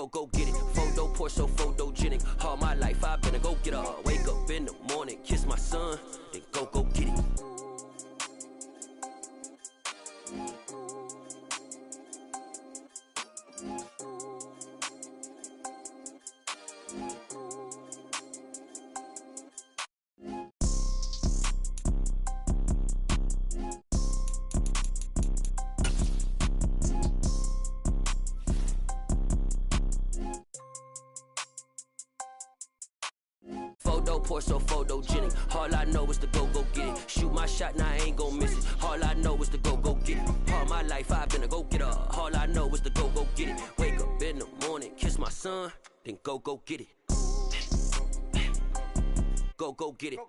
go get it. Photo poor, so photogenic. All my life I've been a go getter. Wake up in the morning, kiss my son, then go get it. Photo poor, so photogenic. All I know is to go get it. Shoot my shot, now I ain't gon' miss it. All I know is to go get it. All my life I've been a go getter. All I know is to go get it. Wake up in the morning, kiss my son, then go get it. Go get it.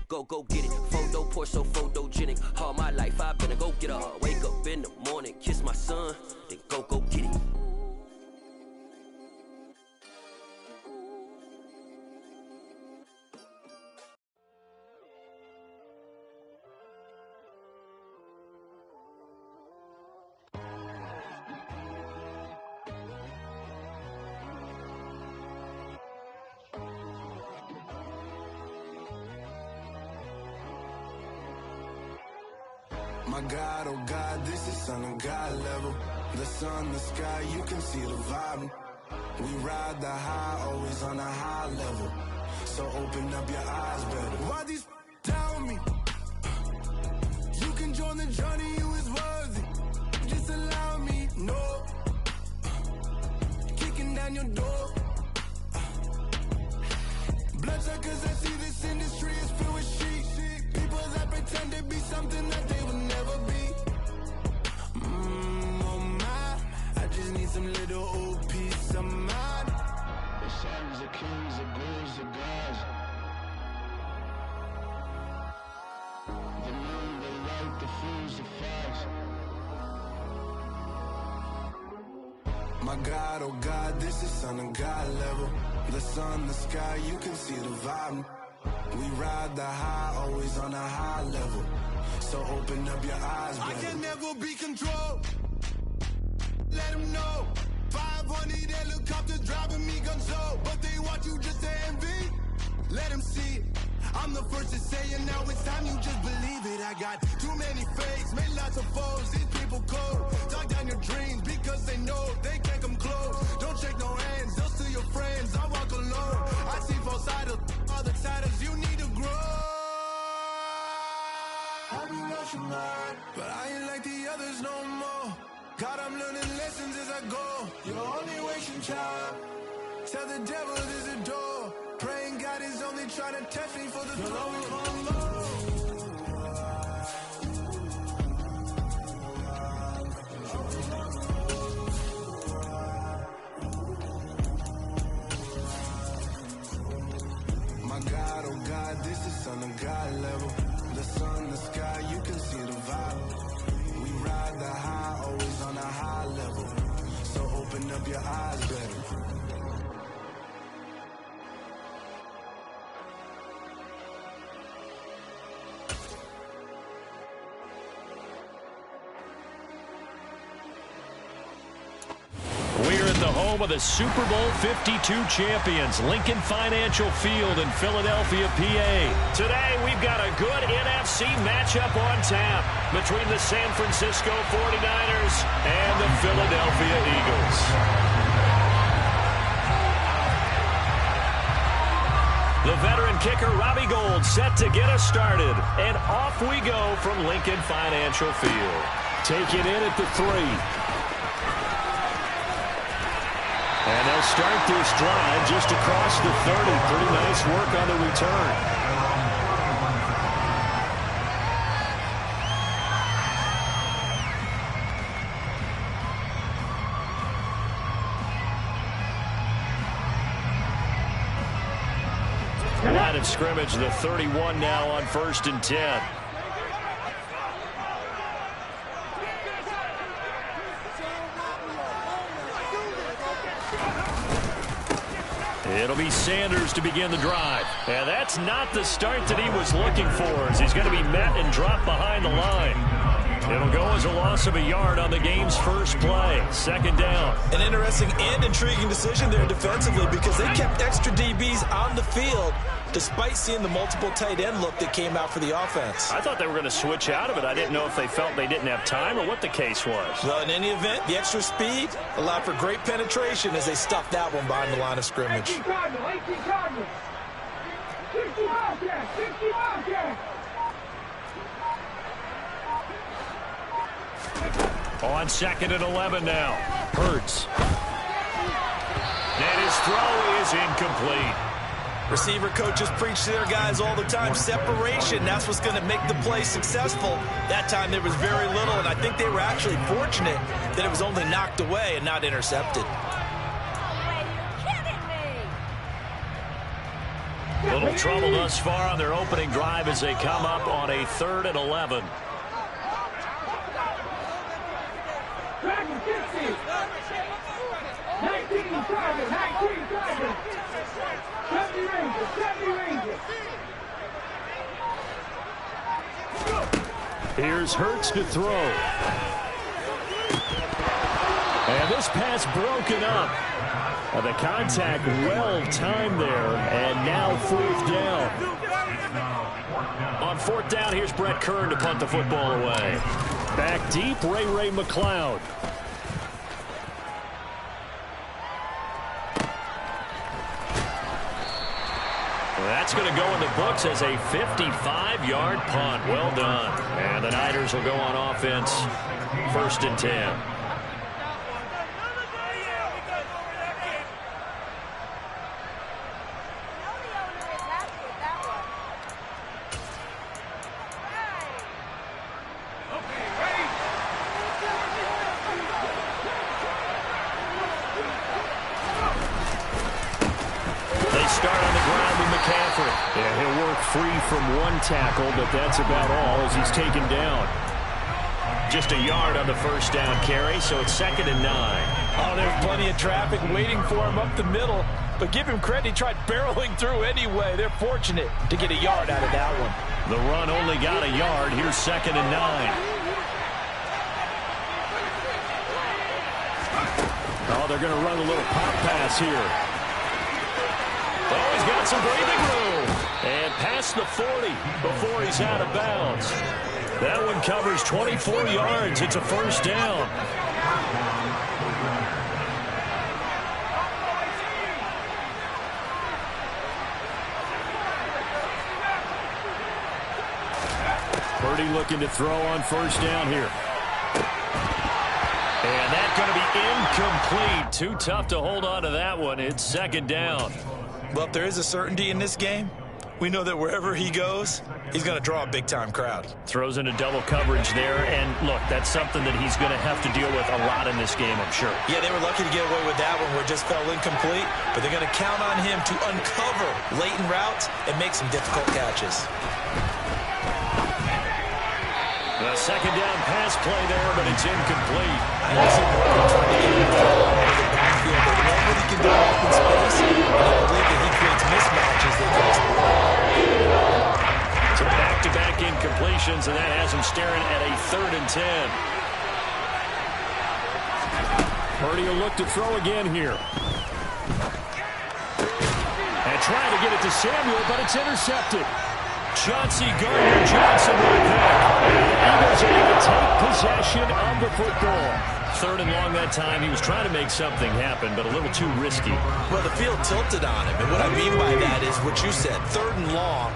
Go get it. Photo poor, so photogenic. All my life I've been a go getter. Wake up in the morning, kiss my son, then go get it. My God, oh God, this is Son of God level. The sun, the sky, you can see the vibe. We ride the high, always on a high level. So open up your eyes better. Why these tell me? You can join the journey, you is worthy. Just allow me, no. Kicking down your door. Bloodsuckers, I see this industry is filled with sheep. People that pretend to be something that they will never be. Oh my, I just need some little old peace of mind. The sons, the kings, the ghouls, the gods. The moon, the light, the fools, the facts. My God, oh God, this is Son of God level. The sun, the sky, you can see the vibe. We ride the high, always on a high level. So open up your eyes, baby. I can never be controlled. Let them know. 500 helicopters driving me gonzo. But they want you just to envy. Let them see it. I'm the first to say it, now it's time you just believe it. I got too many fakes, made lots of foes. These people cold. Talk down your dreams because they know they can't come close. Don't shake no hands, they'll steal your friends. I walk alone. I see false idols, other titles, you need to grow. I be lost your mind, but I ain't like the others no more. God, I'm learning lessons as I go. You're only wasting time. Tell the devil there's a door. Praying God is only trying to test me for the throne. My God, oh God, this is Son of God level. The sun, the sky, you can see the vibe. We ride the high, always on a high level. So open up your eyes, baby. The home of the Super Bowl 52 champions, Lincoln Financial Field in Philadelphia, PA. Today, we've got a good NFC matchup on tap between the San Francisco 49ers and the Philadelphia Eagles. The veteran kicker, Robbie Gould, set to get us started. And off we go from Lincoln Financial Field. Taking in at the 3. And they'll start this drive just across the 30. Pretty nice work on the return. Line of scrimmage, the 31 now on 1st and 10. It'll be Sanders to begin the drive. And that's not the start that he was looking for, as he's going to be met and dropped behind the line. It'll go as a loss of a yard on the game's first play. Second down. An interesting and intriguing decision there defensively because they kept extra DBs on the field despite seeing the multiple tight end look that came out for the offense. I thought they were going to switch out of it. I didn't know if they felt they didn't have time or what the case was. Well, in any event, the extra speed allowed for great penetration as they stuffed that one behind the line of scrimmage. 18 Cardinals. 60 Wildcats. 60 Wildcats. On 2nd and 11 now. Hurts. And his throw is incomplete. Receiver coaches preach to their guys all the time. Separation, that's what's going to make the play successful. That time there was very little, and I think they were actually fortunate that it was only knocked away and not intercepted. Little trouble thus far on their opening drive as they come up on a 3rd and 11. Dragon 60. 19 Dragon. 19 Dragon. 70 Rangers. 70 Rangers. Here's Hurts to throw. And this pass broken up. The contact well timed there, and now 4th down. On 4th down, here's Brett Kern to punt the football away. Back deep, Ray McLeod. That's going to go in the books as a 55-yard punt. Well done. And the Niners will go on offense. 1st and 10. Yeah, he'll work free from one tackle, but that's about all as he's taken down. Just a yard on the 1st down carry, so it's 2nd and 9. Oh, there's plenty of traffic waiting for him up the middle, but give him credit, he tried barreling through anyway. They're fortunate to get a yard out of that one. The run only got a yard. Here's 2nd and 9. Oh, they're going to run a little pop pass here. Oh, he's got some breathing room. And past the 40 before he's out of bounds. That one covers 24 yards. It's a 1st down. Purdy looking to throw on 1st down here. And that's going to be incomplete. Too tough to hold on to that one. It's 2nd down. Well, if there is a certainty in this game, we know that wherever he goes, he's going to draw a big-time crowd. Throws into double coverage there, and look, that's something that he's going to have to deal with a lot in this game, I'm sure. Yeah, they were lucky to get away with that one where it just fell incomplete, but they're going to count on him to uncover latent routes and make some difficult catches. A 2nd down pass play there, but it's incomplete. I don't see Morgan trying to get him out of the backfield, but love what he can do in open space, and I believe that he creates mismatches that can exploit. So back-to-back incompletions, and that has him staring at a 3rd and 10. Purdy will look to throw again here. And trying to get it to Samuel, but it's intercepted. Chauncey Gardner-Johnson right there. The Eagles are able to take possession of the football. 3rd and long that time. He was trying to make something happen, but a little too risky. Well, the field tilted on him, and what I mean by that is what you said, 3rd and long.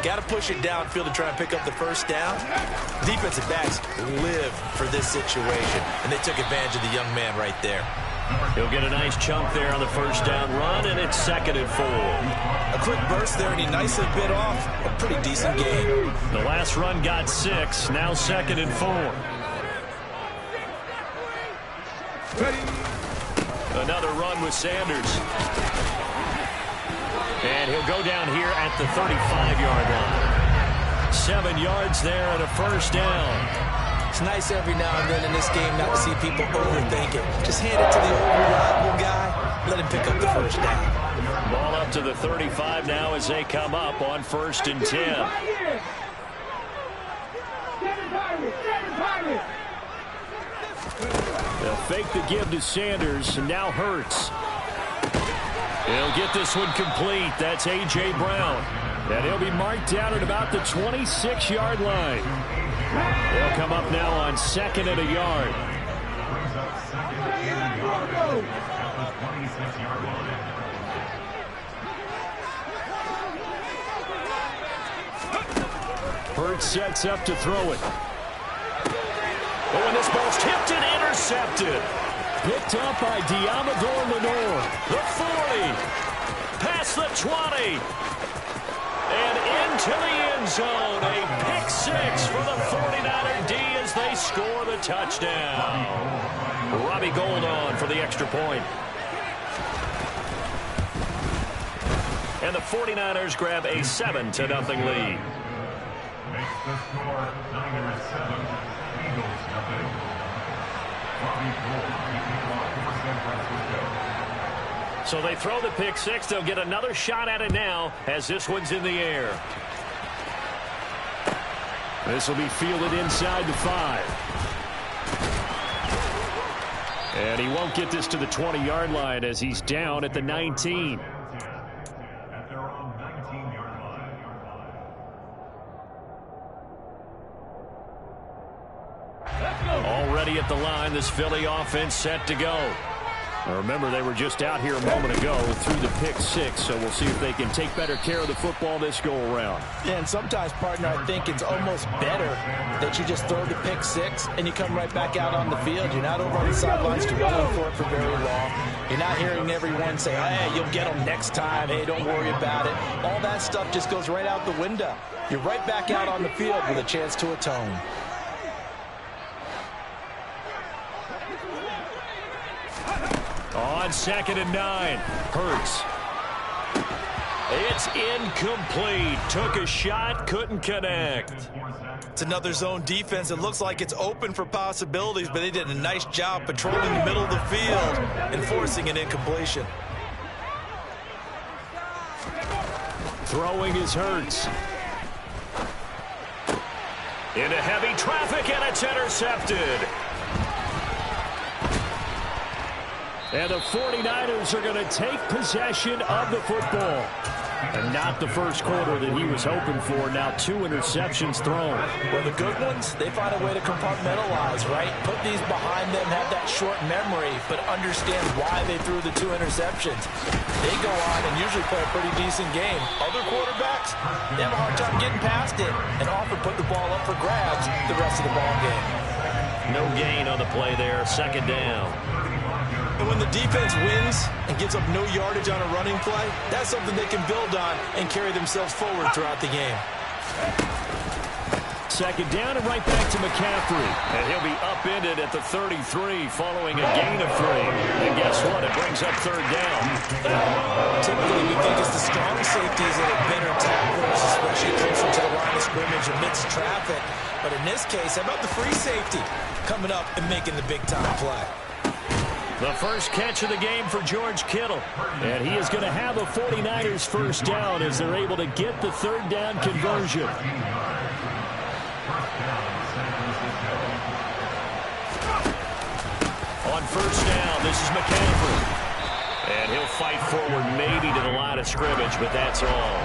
Got to push it downfield to try and pick up the 1st down. Defensive backs live for this situation, and they took advantage of the young man right there. He'll get a nice chunk there on the 1st down run, and it's 2nd and 4. A quick burst there, and he nicely bit off a pretty decent game. The last run got 6, now 2nd and 4. Another run with Sanders. And he'll go down here at the 35-yard line. 7 yards there and a 1st down. It's nice every now and then in this game not to see people overthink it. Just hand it to the old reliable guy. Let him pick up the 1st down. Ball up to the 35 now as they come up on 1st and 10. Seven Pirates. They'll fake the give to Sanders, and now Hurts. He'll get this one complete. That's A.J. Brown. And he'll be marked down at about the 26-yard line. They'll come up now on 2nd and a yard. Hurts sets up to throw it. Oh, and this ball's tipped and intercepted. Picked up by Deommodore Lenoir. The 40. Past the 20. And into the end zone. A pick six for the 49er D as they score the touchdown. Robbie Gould on for the extra point. And the 49ers grab a 7-0 lead. Makes the score 9-7. Eagles nothing. Robbie Gould for San Francisco. So they throw the pick six. They'll get another shot at it now as this one's in the air. This will be fielded inside the 5. And he won't get this to the 20-yard line as he's down at the 19. At their own 19-yard line. Already at the line, this Philly offense set to go. Now remember, they were just out here a moment ago through the pick six, so we'll see if they can take better care of the football this go-around. Yeah, and sometimes, partner, I think it's almost better that you just throw the pick six and you come right back out on the field. You're not over on the sidelines dwelling for it for very long. You're not hearing everyone say, hey, you'll get them next time. Hey, don't worry about it. All that stuff just goes right out the window. You're right back out on the field with a chance to atone. On 2nd and 9, Hurts. It's incomplete. Took a shot, couldn't connect. It's another zone defense. It looks like it's open for possibilities, but they did a nice job patrolling the middle of the field and forcing an incompletion. Throwing is Hurts. Into heavy traffic, and it's intercepted. And the 49ers are going to take possession of the football. And not the first quarter that he was hoping for. Now 2 interceptions thrown. Well, the good ones, they find a way to compartmentalize, right? Put these behind them, have that short memory, but understand why they threw the 2 interceptions. They go on and usually play a pretty decent game. Other quarterbacks, they have a hard time getting past it and often put the ball up for grabs the rest of the ball game. No gain on the play there. 2nd down. And when the defense wins and gives up no yardage on a running play, that's something they can build on and carry themselves forward throughout the game. 2nd down and right back to McCaffrey. And he'll be upended at the 33 following a gain of 3. And guess what? It brings up 3rd down. Typically, we think it's the strong safeties that are better tacklers, especially closer to the line of scrimmage amidst traffic. But in this case, how about the free safety coming up and making the big-time play? The first catch of the game for George Kittle. And he is going to have a 49ers first down as they're able to get the 3rd down conversion. On 1st down, this is McCaffrey. And he'll fight forward maybe to the line of scrimmage, but that's all.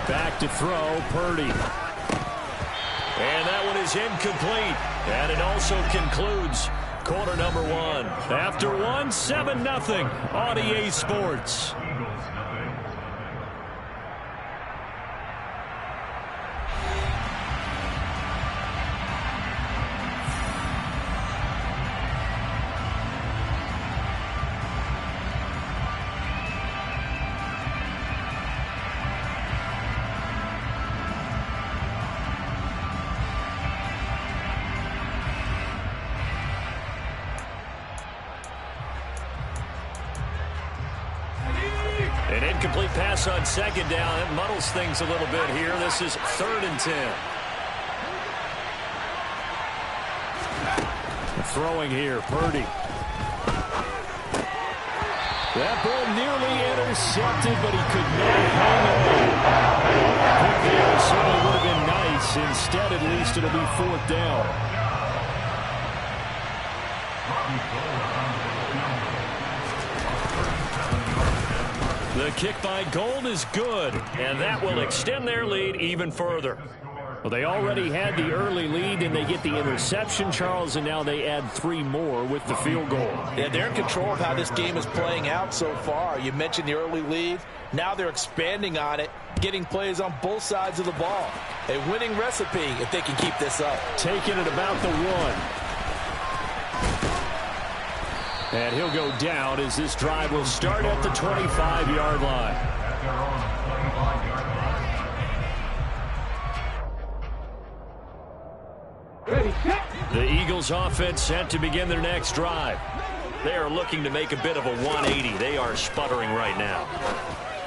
Back to throw, Purdy. And that one is incomplete. And it also concludes quarter number 1. After 1, 7-0 on EA Sports. An incomplete pass on 2nd down. It muddles things a little bit here. This is 3rd and 10. Throwing here, Purdy. That ball nearly intercepted, but he could not hang on. Next, it'll be 4th down. The kick by Gold is good, and that will extend their lead even further. Well, they already had the early lead, and they get the interception, Charles, and now they add 3 more with the field goal. Yeah, they're in control of how this game is playing out so far. You mentioned the early lead. Now they're expanding on it, getting plays on both sides of the ball. A winning recipe if they can keep this up. Taking it about the 1. And he'll go down as this drive will start at the 25-yard line. The Eagles offense set to begin their next drive. They are looking to make a bit of a 180. They are sputtering right now.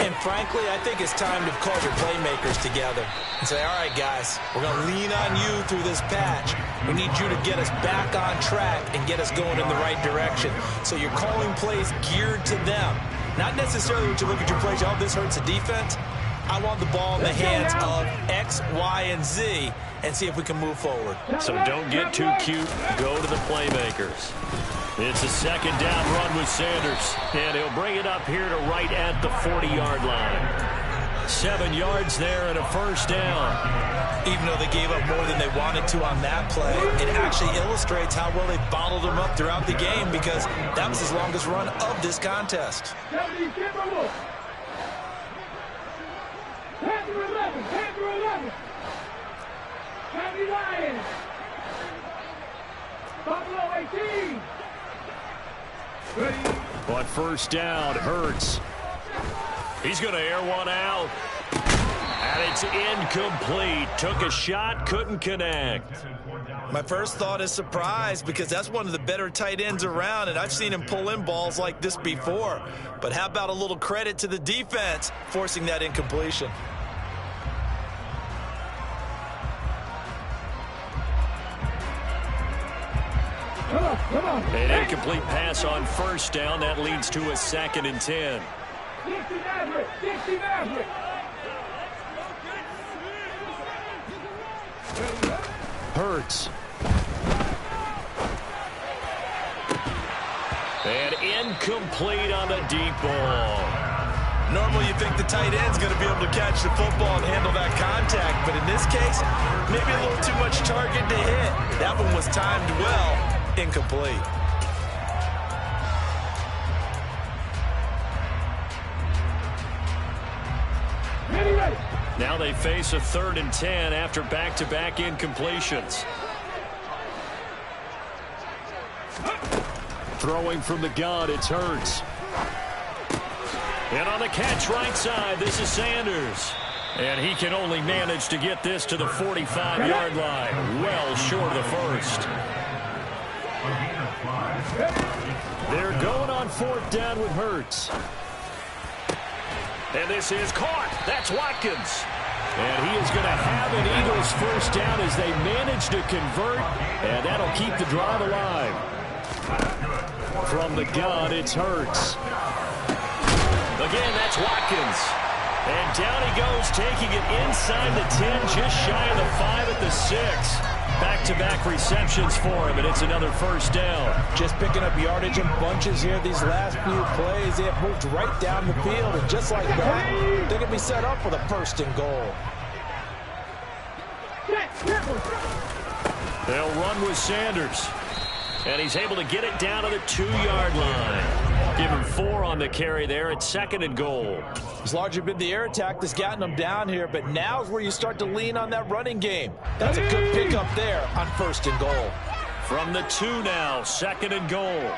And frankly, I think it's time to call your playmakers together and say, all right, guys, we're going to lean on you through this patch. We need you to get us back on track and get us going in the right direction. So you're calling plays geared to them. Not necessarily when you look at your plays, oh, this hurts the defense. I want the ball in the hands of X, Y, and Z and see if we can move forward. So don't get too cute. Go to the playmakers. It's a 2nd down run with Sanders. And he'll bring it up here to right at the 40-yard line. 7 yards there and a 1st down. Even though they gave up more than they wanted to on that play, it actually illustrates how well they bottled them up throughout the game because that was his longest run of this contest. Panther 11. County Lions. Buffalo 18. On 1st down, Hurts. He's going to air one out. And it's incomplete. Took a shot, couldn't connect. My first thought is surprise because that's one of the better tight ends around, and I've seen him pull in balls like this before. But how about a little credit to the defense forcing that incompletion? Come on. An incomplete pass on 1st down. That leads to a 2nd and 10. 60 Maverick. Hurts. And incomplete on the deep ball. Normally you think the tight end's going to be able to catch the football and handle that contact, but in this case, maybe a little too much target to hit. That one was timed well. Incomplete. Now they face a 3rd and 10 after back-to-back incompletions. Throwing from the gun, it's Hurts. And on the catch right side, this is Sanders. And he can only manage to get this to the 45-yard line. Well short of the 1st. They're going on 4th down with Hurts. And this is caught. That's Watkins. And he is going to have an Eagles 1st down as they manage to convert. And that'll keep the drive alive. From the gun, it's Hurts. Again, that's Watkins. And down he goes, taking it inside the 10, just shy of the 5 at the 6. Back-to-back receptions for him, and it's another 1st down. Just picking up yardage in bunches here these last few plays. They have moved right down the field, and just like that, they can be set up for the 1st and goal. They'll run with Sanders. And he's able to get it down to the 2-yard line. Give him 4 on the carry there at 2nd and goal. It's largely been the air attack that's gotten them down here, but now's where you start to lean on that running game. That's a good pickup there on 1st and goal. From the 2 now, 2nd and goal.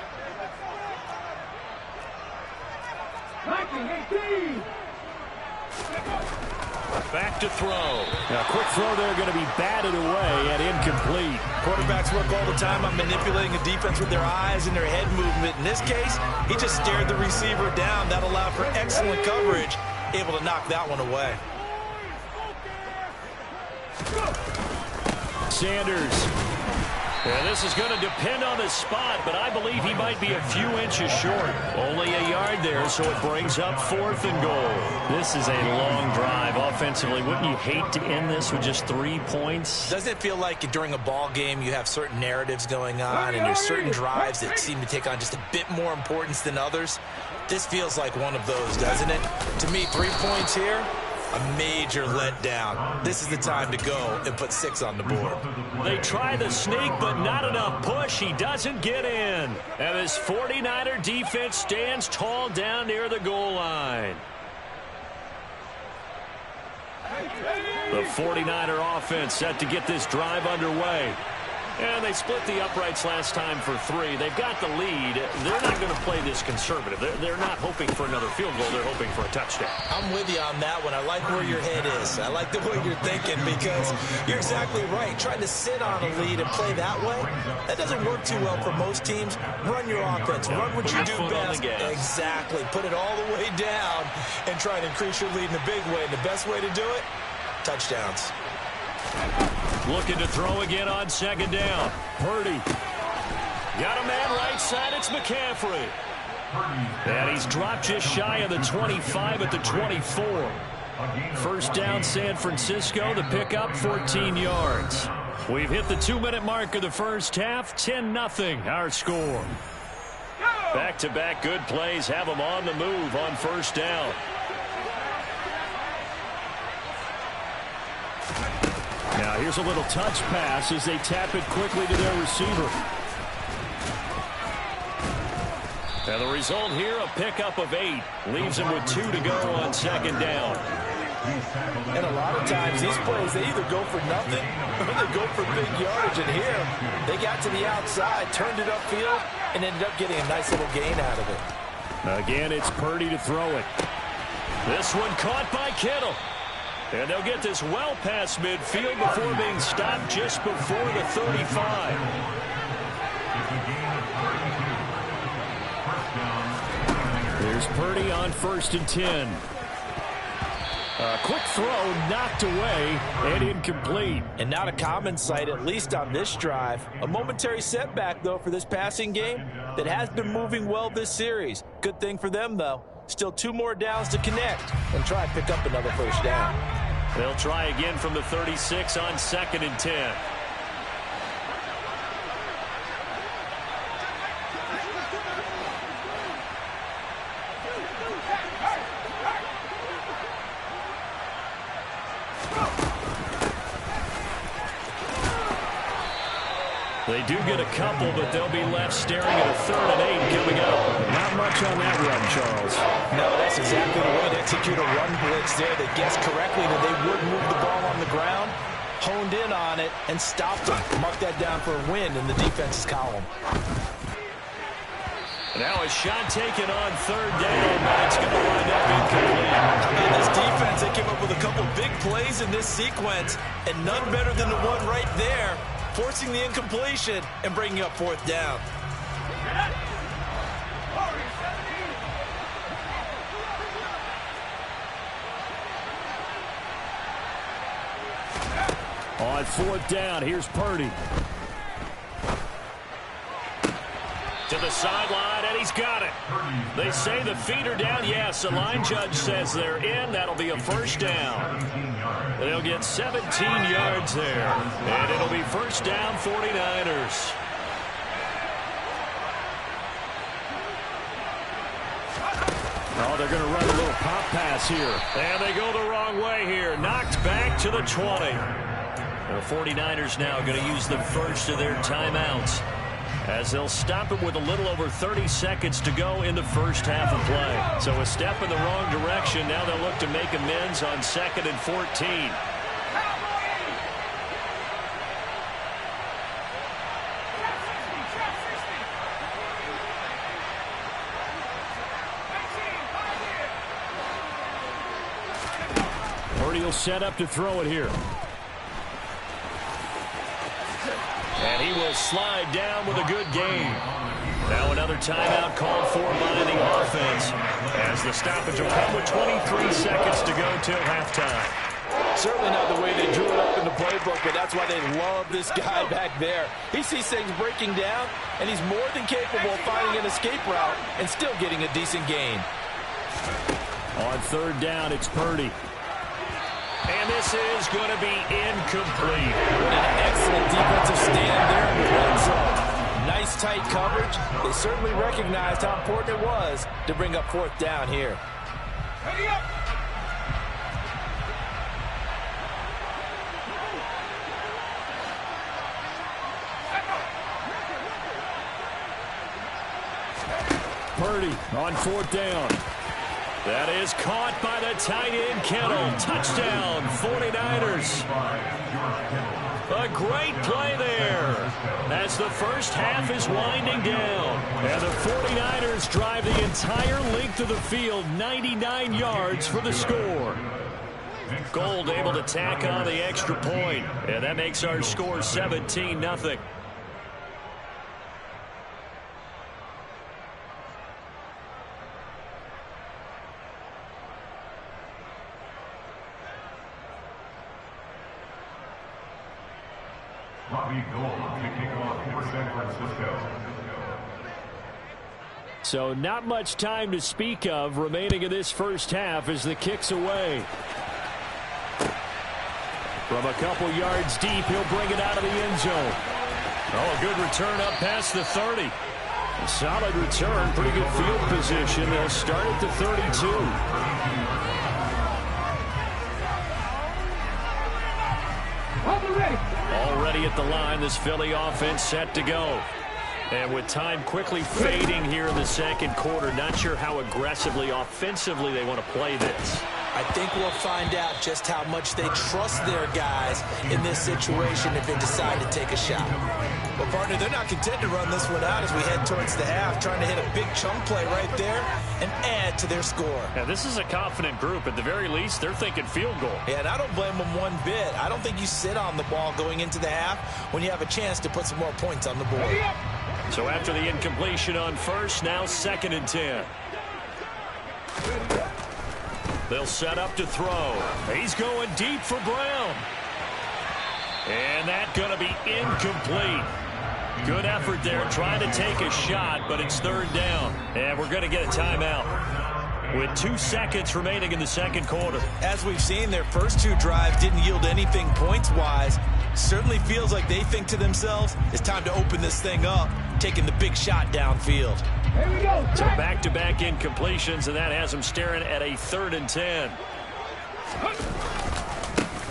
Back to throw. Now, quick throw there, going to be batted away and incomplete. Quarterbacks work all the time on manipulating a defense with their eyes and their head movement. In this case, he just stared the receiver down. That allowed for excellent coverage, able to knock that one away. Sanders. And this is going to depend on the spot, but I believe he might be a few inches short. Only a yard there, so it brings up 4th and goal. This is a long drive offensively. Wouldn't you hate to end this with just 3 points? Doesn't it feel like during a ball game you have certain narratives going on and there's certain drives that seem to take on just a bit more importance than others? This feels like one of those, doesn't it? To me, 3 points here, a major letdown. This is the time to go and put 6 on the board. They try the sneak, but not enough push. He doesn't get in. And this 49er defense stands tall down near the goal line. The 49er offense set to get this drive underway. And they split the uprights last time for 3. They've got the lead. They're not going to play this conservative. They're not hoping for another field goal. They're hoping for a touchdown. I'm with you on that one. I like where your head is. I like the way you're thinking because you're exactly right. Trying to sit on a lead and play that way, that doesn't work too well for most teams. Run your offense. Run what you do best. Exactly. Put it all the way down and try to increase your lead in a big way. And the best way to do it, touchdowns. Looking to throw again on 2nd down. Purdy. Got a man right side. It's McCaffrey. And he's dropped just shy of the 25 at the 24. 1st down, San Francisco. The pickup, 14 yards. We've hit the 2-minute mark of the first half. 10-0 our score. Back-to-back good plays have them on the move on 1st down. Now here's a little touch pass as they tap it quickly to their receiver. And the result here, a pickup of 8. Leaves them with 2 to go on 2nd down. And a lot of times these plays, they either go for nothing or they go for big yardage. And here, they got to the outside, turned it upfield, and ended up getting a nice little gain out of it. Again, it's Purdy to throw it. This one caught by Kittle. And they'll get this well past midfield before being stopped just before the 35. Here's Purdy on 1st and 10. A quick throw knocked away and incomplete. And not a common sight, at least on this drive. A momentary setback, though, for this passing game that has been moving well this series. Good thing for them, though. Still 2 more downs to connect and try and pick up another 1st down. They'll try again from the 36 on 2nd and 10. They do get a couple, but they'll be left staring at a 3rd and 8 coming up. Not much on that run, Charles. No, that's exactly the way to execute a run blitz there. They guessed correctly that they would move the ball on the ground, honed in on it, and stopped them. Mark that down for a win in the defense's column. Now a shot taken on 3rd down, but it's going to wind up incomplete. And this defense, they came up with a couple big plays in this sequence, and none better than the one right there, forcing the incompletion and bringing up 4th down. On 4th down, here's Purdy. To the sideline, and he's got it. They say the feet are down. Yes, the line judge says they're in. That'll be a 1st down. They'll get 17 yards there. And it'll be 1st down, 49ers. Oh, they're going to run a little pop pass here. And they go the wrong way here. Knocked back to the 20. The 49ers now going to use the first of their timeouts, as they'll stop it with a little over 30 seconds to go in the first half of play. So a step in the wrong direction. Now they'll look to make amends on 2nd and 14. Purdy will set up to throw it here. And he will slide down with a good gain. Now another timeout called for by the offense, as the stoppage will come with 23 seconds to go till halftime. Certainly not the way they drew it up in the playbook, but that's why they love this guy back there. He sees things breaking down, and he's more than capable of finding an escape route and still getting a decent gain. On third down, it's Purdy. And this is going to be incomplete. An excellent defensive stand there in the red zone. Nice tight coverage. They certainly recognized how important it was to bring up fourth down here. Ready up. Purdy on fourth down. That is caught by the tight end, Kittle. Touchdown, 49ers. A great play there as the first half is winding down. And the 49ers drive the entire length of the field, 99 yards for the score. Gold able to tack on the extra point, and that makes our score 17-0. Robbie Gould to kick off for San Francisco. So not much time to speak of remaining in this first half as the kick's away. From a couple yards deep, he'll bring it out of the end zone. Oh, a good return up past the 30. A solid return, pretty good field position. They'll start at the 32. Already at the line, this Philly offense set to go. And with time quickly fading here in the second quarter, not sure how aggressively, offensively they want to play this. I think we'll find out just how much they trust their guys in this situation if they decide to take a shot. Well, partner, they're not content to run this one out as we head towards the half, trying to hit a big chunk play right there and add to their score. Now, this is a confident group. At the very least, they're thinking field goal. Yeah, and I don't blame them one bit. I don't think you sit on the ball going into the half when you have a chance to put some more points on the board. So after the incompletion on first, now 2nd and 10. They'll set up to throw. He's going deep for Brown. And that's going to be incomplete. Good effort there trying to take a shot, but it's third down. And we're going to get a timeout with 2 seconds remaining in the second quarter. As we've seen, their first two drives didn't yield anything points-wise. Certainly feels like they think to themselves, it's time to open this thing up, taking the big shot downfield. Here we go. So back-to-back incompletions, and that has them staring at a 3rd and 10.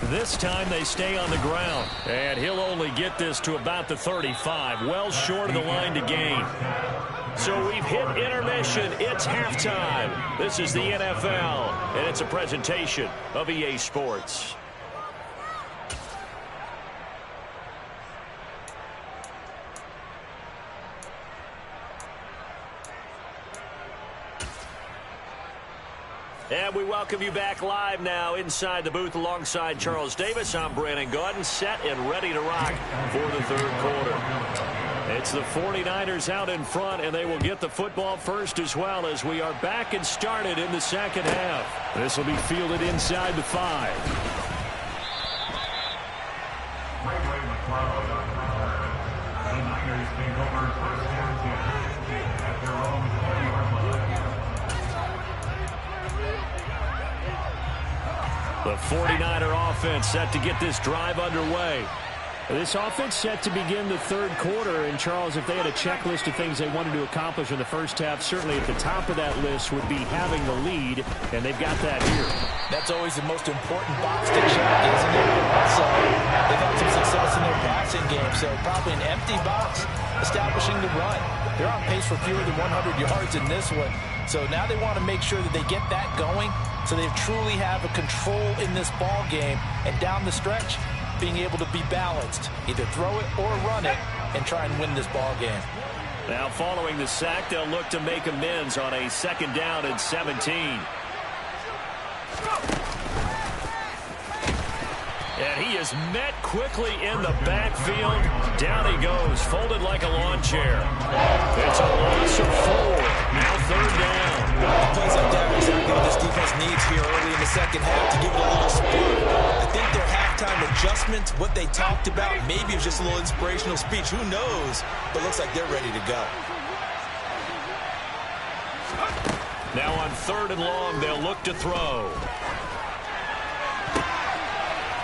This time they stay on the ground, and he'll only get this to about the 35, well short of the line to gain. So we've hit intermission. It's halftime. This is the NFL, and it's a presentation of EA Sports. And we welcome you back live now inside the booth alongside Charles Davis. I'm Brandon Gaudin, set and ready to rock for the third quarter. It's the 49ers out in front, and they will get the football first as well as we are back and started in the second half. This will be fielded inside the 5. The Niners take over first and 10 at their own 20-yard line. The 49er offense set to get this drive underway. This offense set to begin the third quarter, and Charles, if they had a checklist of things they wanted to accomplish in the first half, certainly at the top of that list would be having the lead, and they've got that here. That's always the most important box to check, isn't it? So they've had some success in their passing game, so probably an empty box establishing the run. They're on pace for fewer than 100 yards in this one, so now they want to make sure that they get that going so they truly have a control in this ball game, and down the stretch, being able to be balanced, either throw it or run it, and try and win this ball game. Now following the sack, they'll look to make amends on a 2nd down and 17. And he is met quickly in the backfield. Down he goes, folded like a lawn chair. It's a loss of 4. Now 3rd down. Plays like that are exactly what this defense needs here early in the second half to give it a little spurt. I think their halftime adjustments, what they talked about, maybe it was just a little inspirational speech. Who knows? But looks like they're ready to go. Now on 3rd and long, they'll look to throw.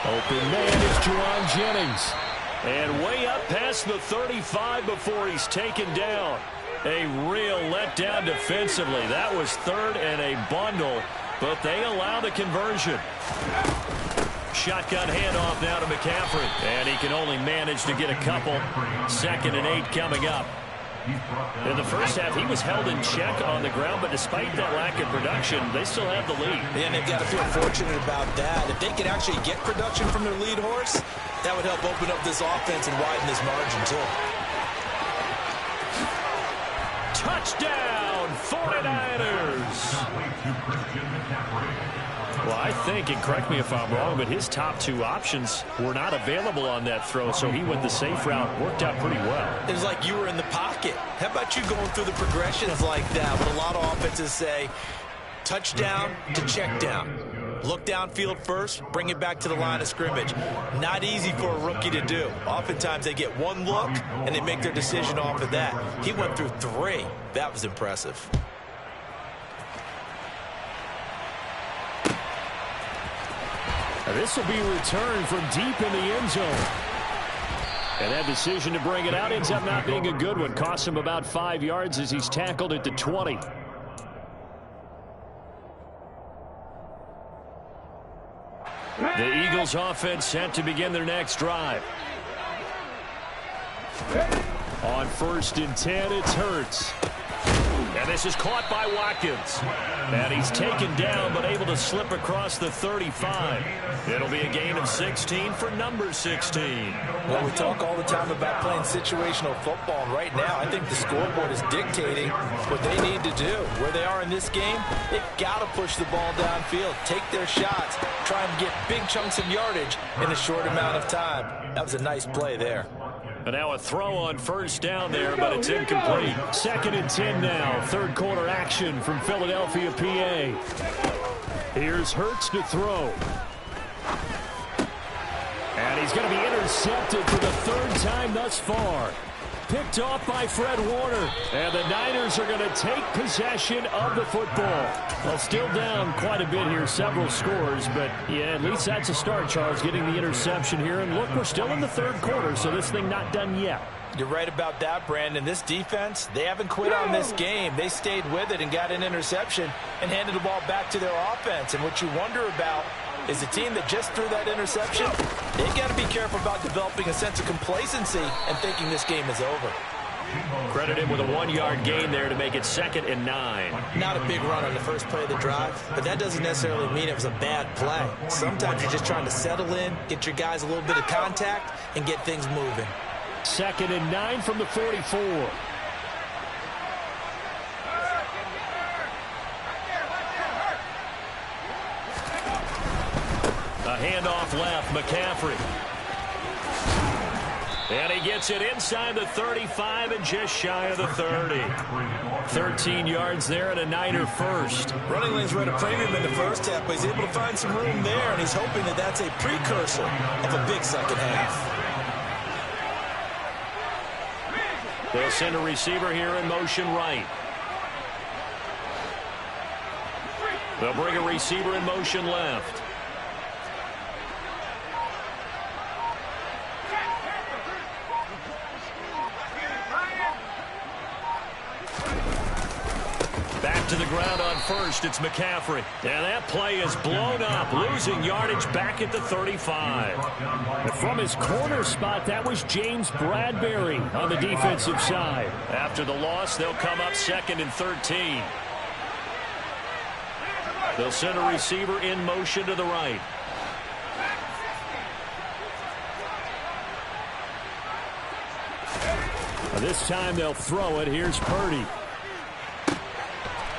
Open man is Juwan Jennings. And way up past the 35 before he's taken down. A real letdown defensively. That was 3rd and a bundle, but they allow the conversion. Shotgun handoff now to McCaffrey. And he can only manage to get a couple. 2nd and 8 coming up. In the first half, he was held in check on the ground, but despite that lack of production, they still have the lead. And they've got to feel fortunate about that. If they could actually get production from their lead horse, that would help open up this offense and widen this margin, too. Touchdown, 49ers! Well, I think, and correct me if I'm wrong, but his top 2 options were not available on that throw, so he went the safe route. Worked out pretty well. It was like you were in the pocket. How about you going through the progressions like that? What a lot of offenses say, touchdown to check down. Look downfield first, bring it back to the line of scrimmage. Not easy for a rookie to do. Oftentimes they get one look, and they make their decision off of that. He went through 3. That was impressive. This will be returned from deep in the end zone. And that decision to bring it out ends up not being a good one. Costs him about 5 yards as he's tackled at the 20. The Eagles offense set to begin their next drive. On 1st and 10, it's Hurts. And this is caught by Watkins. And he's taken down, but able to slip across the 35. It'll be a gain of 16 for number 16. Well, we talk all the time about playing situational football. And right now, I think the scoreboard is dictating what they need to do. Where they are in this game, they've got to push the ball downfield, take their shots, try and get big chunks of yardage in a short amount of time. That was a nice play there. And now a throw on 1st down there, but it's incomplete. 2nd and 10 now. 3rd quarter action from Philadelphia, PA. Here's Hurts to throw. And he's going to be intercepted for the 3rd time thus far. Picked off by Fred Warner. And the Niners are going to take possession of the football. Well, still down quite a bit here, several scores. But, yeah, at least that's a start, Charles, getting the interception here. And, look, we're still in the 3rd quarter, so this thing not done yet. You're right about that, Brandon. This defense, they haven't quit on this game. They stayed with it and got an interception and handed the ball back to their offense. And what you wonder about is a team that just threw that interception, they got to be careful about developing a sense of complacency and thinking this game is over. Credit him with a 1-yard gain there to make it 2nd and 9. Not a big run on the first play of the drive, but that doesn't necessarily mean it was a bad play. Sometimes you're just trying to settle in, get your guys a little bit of contact, and get things moving. 2nd and 9 from the 44. A handoff left, McCaffrey. And he gets it inside the 35 and just shy of the 30. 13 yards there and a Niner first. Running lanes were at a premium in the first half, but he's able to find some room there, and he's hoping that that's a precursor of a big second half. They'll send a receiver here in motion right. They'll bring a receiver in motion left. Back to the ground on 1st. It's McCaffrey. And that play is blown up, losing yardage back at the 35. And from his corner spot, that was James Bradbury on the defensive side. After the loss, they'll come up 2nd and 13. They'll send a receiver in motion to the right. This time they'll throw it. Here's Purdy.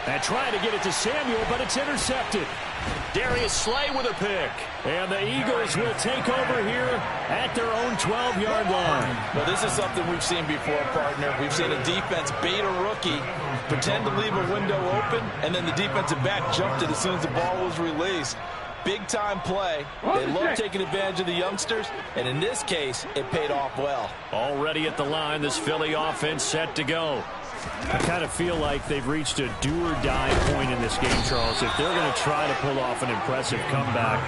And trying to get it to Samuel, but it's intercepted. Darius Slay with a pick. And the Eagles will take over here at their own 12-yard line. Well, this is something we've seen before, partner. We've seen a defense bait a rookie, pretend to leave a window open, and then the defensive back jumped it as soon as the ball was released. big-time play. They love taking advantage of the youngsters, and in this case, it paid off well. Already at the line, this Philly offense set to go. I kind of feel like they've reached a do-or-die point in this game, Charles. If they're going to try to pull off an impressive comeback,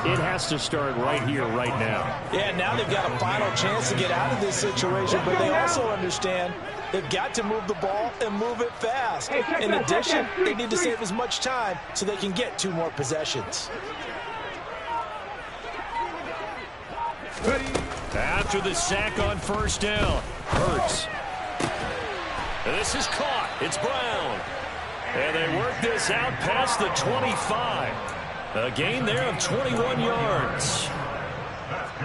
it has to start right here, right now. Yeah, now they've got a final chance to get out of this situation, but they also understand they've got to move the ball and move it fast. In addition, they need to save as much time so they can get 2 more possessions. After the sack on first down, Hurts. This is caught. It's Brown. And they work this out past the 25. A gain there of 21 yards.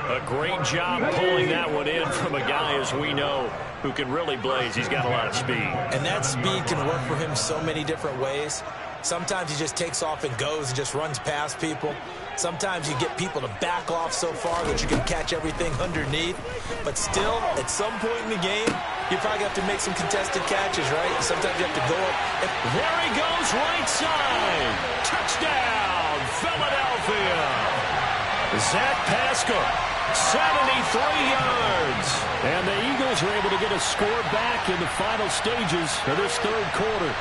A great job pulling that one in from a guy, as we know, who can really blaze. He's got a lot of speed. And that speed can work for him so many different ways. Sometimes he just takes off and goes and just runs past people. Sometimes you get people to back off so far that you can catch everything underneath. But still, at some point in the game, you probably have to make some contested catches, right? Sometimes you have to go up. There he goes, right side. Touchdown, Philadelphia. Zach Pascal, 73 yards. And the Eagles are able to get a score back in the final stages of this third quarter.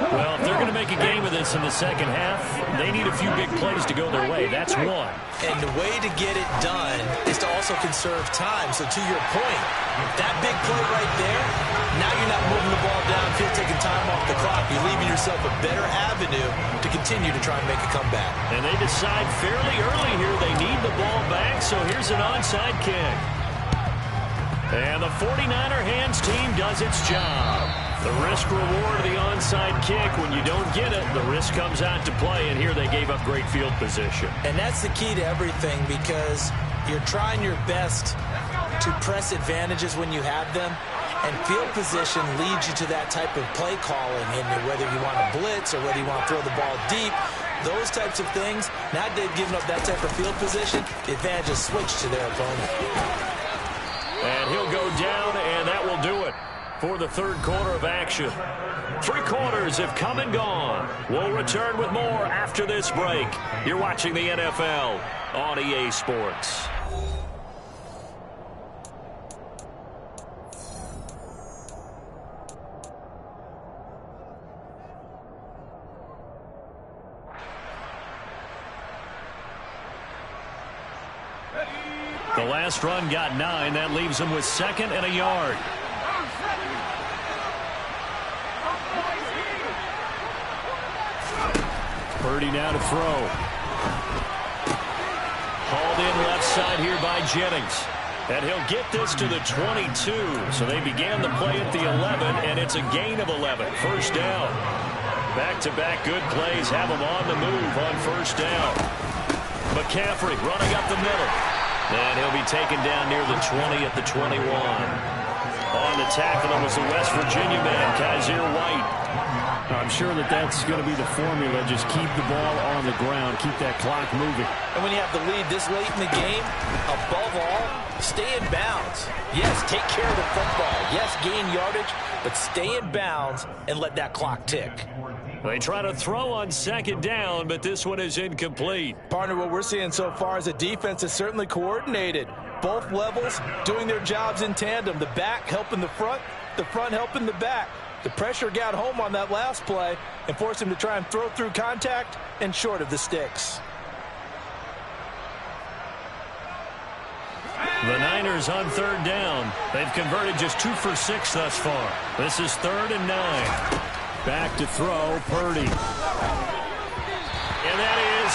Well, if they're going to make a game of this in the second half, they need a few big plays to go their way. That's one. And the way to get it done is to also conserve time. So to your point, that big play right there, now you're not moving the ball downfield, taking time off the clock. You're leaving yourself a better avenue to continue to try and make a comeback. And they decide fairly early here they need the ball back, so here's an onside kick. And the 49er hands team does its job. The risk-reward of the onside kick, when you don't get it, the risk comes out to play, and here they gave up great field position. And that's the key to everything, because you're trying your best to press advantages when you have them, and field position leads you to that type of play calling, and whether you want to blitz or whether you want to throw the ball deep, those types of things, now that they've given up that type of field position, the advantage is switched to their opponent. And he'll go down, and that will do it for the third quarter of action. 3 quarters have come and gone. We'll return with more after this break. You're watching the NFL on EA Sports. The last run got 9. That leaves him with 2nd and a yard. Purdy now to throw. Hauled in left side here by Jennings. And he'll get this to the 22. So they began the play at the 11, and it's a gain of 11. First down. Back-to-back good plays have him on the move on first down. McCaffrey running up the middle. And he'll be taken down near the 20 at the 21. On the tackle, it was the West Virginia man, Kaiser White. I'm sure that that's going to be the formula. Just keep the ball on the ground. Keep that clock moving. And when you have the lead this late in the game, above all, stay in bounds. Yes, take care of the football. Yes, gain yardage, but stay in bounds and let that clock tick. They try to throw on 2nd down, but this one is incomplete. Partner, what we're seeing so far is a defense is certainly coordinated. Both levels doing their jobs in tandem. The back helping the front helping the back. The pressure got home on that last play and forced him to try and throw through contact and short of the sticks. The Niners on 3rd down. They've converted just 2 for 6 thus far. This is 3rd and 9. Back to throw, Purdy. And that is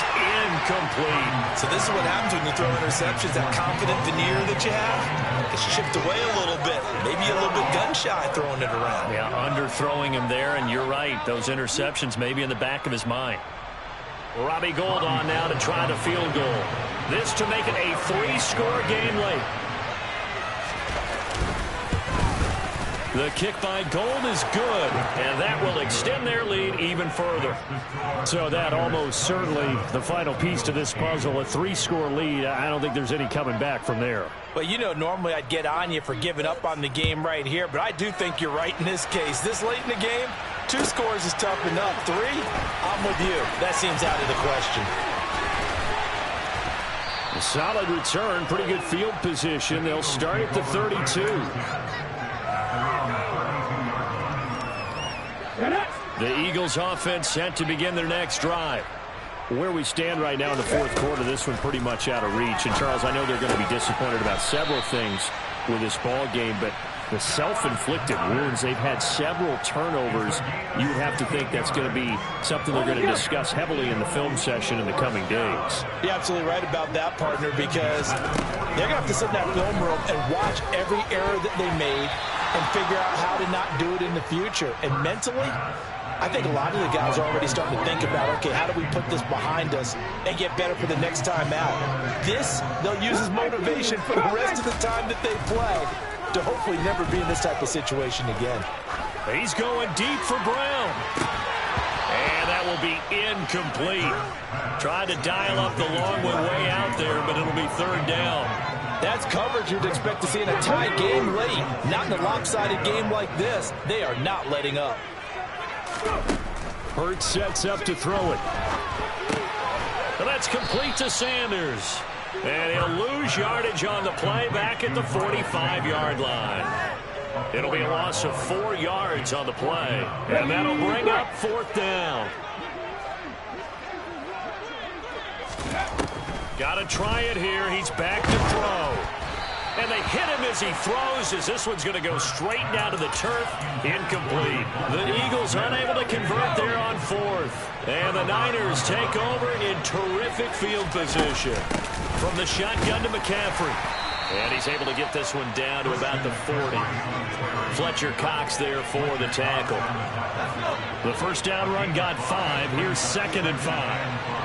incomplete. So this is what happens when you throw interceptions, that confident veneer that you have. It's chipped away a little bit. Maybe a little bit gun-shy throwing it around. Yeah, underthrowing him there, and you're right. Those interceptions may be in the back of his mind. Robbie Gould on now to try the field goal. This to make it a 3-score game late. The kick by Gould is good, and that will extend their lead even further. So that almost certainly the final piece to this puzzle, a 3-score lead. I don't think there's any coming back from there. Well, you know, normally I'd get on you for giving up on the game right here, but I do think you're right in this case. This late in the game, 2 scores is tough enough. 3, I'm with you. That seems out of the question. A solid return, pretty good field position. They'll start at the 32. The Eagles offense set to begin their next drive. Where we stand right now in the fourth quarter, this one pretty much out of reach. And, Charles, I know they're going to be disappointed about several things with this ball game, but the self-inflicted wounds, they've had several turnovers. You would have to think that's going to be something they're going to discuss heavily in the film session in the coming days. You're absolutely right about that, partner, because they're going to have to sit in that film room and watch every error that they made and figure out how to not do it in the future. And mentally, I think a lot of the guys are already starting to think about, okay, how do we put this behind us and get better for the next time out? This, they'll use as motivation for the rest of the time that they play to hopefully never be in this type of situation again. He's going deep for Brown. And that will be incomplete. Trying to dial up the long one way out there, but it'll be 3rd down. That's coverage you'd expect to see in a tie game late. Not in a lopsided game like this. They are not letting up. Hurts sets up to throw it. And that's complete to Sanders. And he'll lose yardage on the play back at the 45-yard line. It'll be a loss of 4 yards on the play. And that'll bring up 4th down. Got to try it here. He's back to throw. And they hit him as he throws, as this one's going to go straight down to the turf. Incomplete. The Eagles unable to convert there on 4th. And the Niners take over in terrific field position. From the shotgun to McCaffrey. And he's able to get this one down to about the 40. Fletcher Cox there for the tackle. The first down run got 5. Here's 2nd and 5.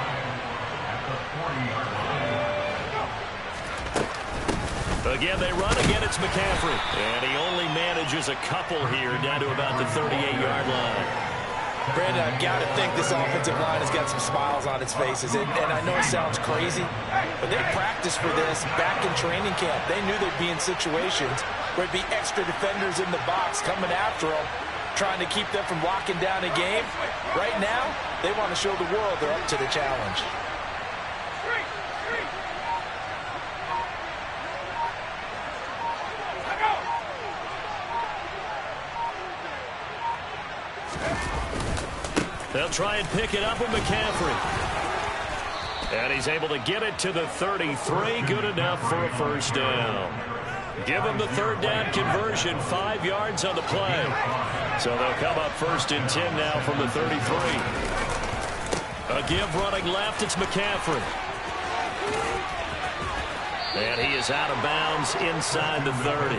Again, they run. Again, it's McCaffrey. And he only manages a couple here down to about the 38-yard line. Brandon, I've got to think this offensive line has got some smiles on its faces. And I know it sounds crazy, but they practiced for this back in training camp. They knew they'd be in situations where it'd be extra defenders in the box coming after them, trying to keep them from locking down a game. Right now, they want to show the world they're up to the challenge. They'll try and pick it up with McCaffrey. And he's able to get it to the 33. Good enough for a first down. Give him the 3rd down conversion. 5 yards on the play. So they'll come up 1st and 10 now from the 33. A give running left. It's McCaffrey. And he is out of bounds inside the 30.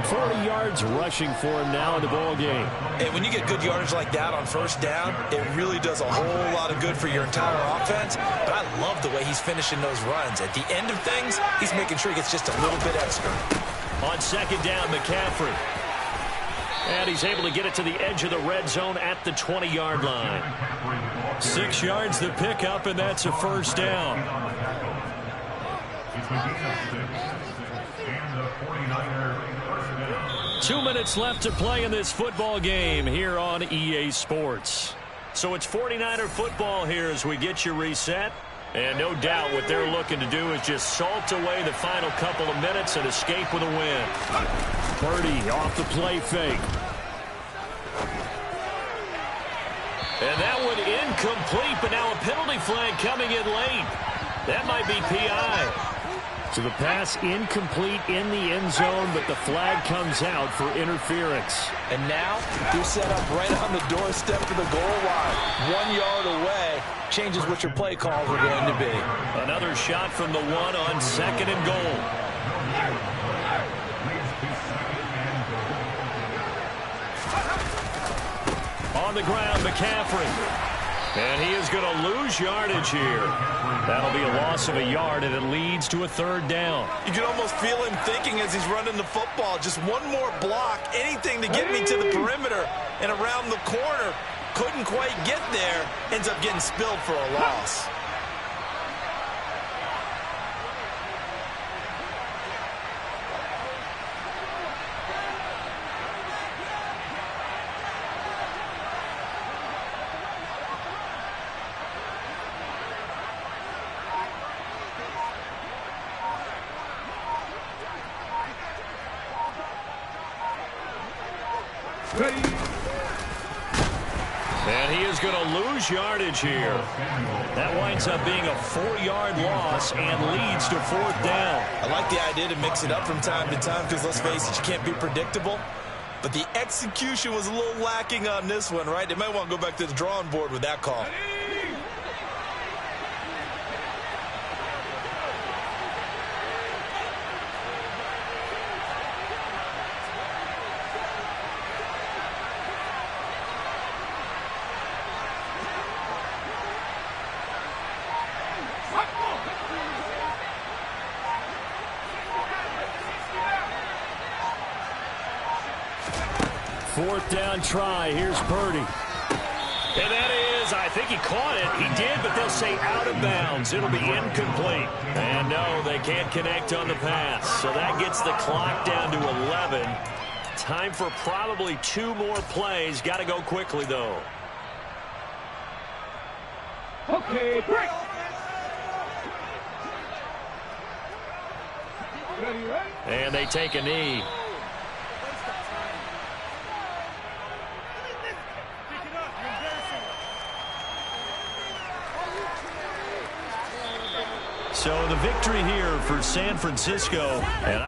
40 yards rushing for him now in the ball game. And when you get good yardage like that on 1st down, it really does a whole lot of good for your entire offense. But I love the way he's finishing those runs. At the end of things, he's making sure he gets just a little bit extra. On 2nd down, McCaffrey. And he's able to get it to the edge of the red zone at the 20-yard line. 6 yards to pick up, and that's a first down. It's McGinn, 6, and the 49ers. 2 minutes left to play in this football game here on EA Sports. So it's 49er football here as we get you reset. And no doubt what they're looking to do is just salt away the final couple of minutes and escape with a win. Purdy off the play fake. And that one incomplete, but now a penalty flag coming in late. That might be PI. So the pass incomplete in the end zone, but the flag comes out for interference. And now you're set up right on the doorstep of the goal line. 1 yard away changes what your play calls are going to be. Another shot from the 1 on 2nd and goal. On the ground, McCaffrey. And he is going to lose yardage here. That'll be a loss of a yard, and it leads to a 3rd down. You can almost feel him thinking as he's running the football. Just one more block, anything to get me to the perimeter and around the corner. Couldn't quite get there. Ends up getting spilled for a loss. Ready. And he is going to lose yardage here. That winds up being a 4-yard loss and leads to 4th down. I like the idea to mix it up from time to time because, let's face it, you can't be predictable. But the execution was a little lacking on this one, right? They might want to go back to the drawing board with that call. Fourth down try. Here's Purdy. And that is, I think he caught it. He did, but they'll say out of bounds. It'll be incomplete. And no, they can't connect on the pass. So that gets the clock down to 11. Time for probably 2 more plays. Got to go quickly, though. Okay, break. Ready, ready. And they take a knee. So the victory here for San Francisco. And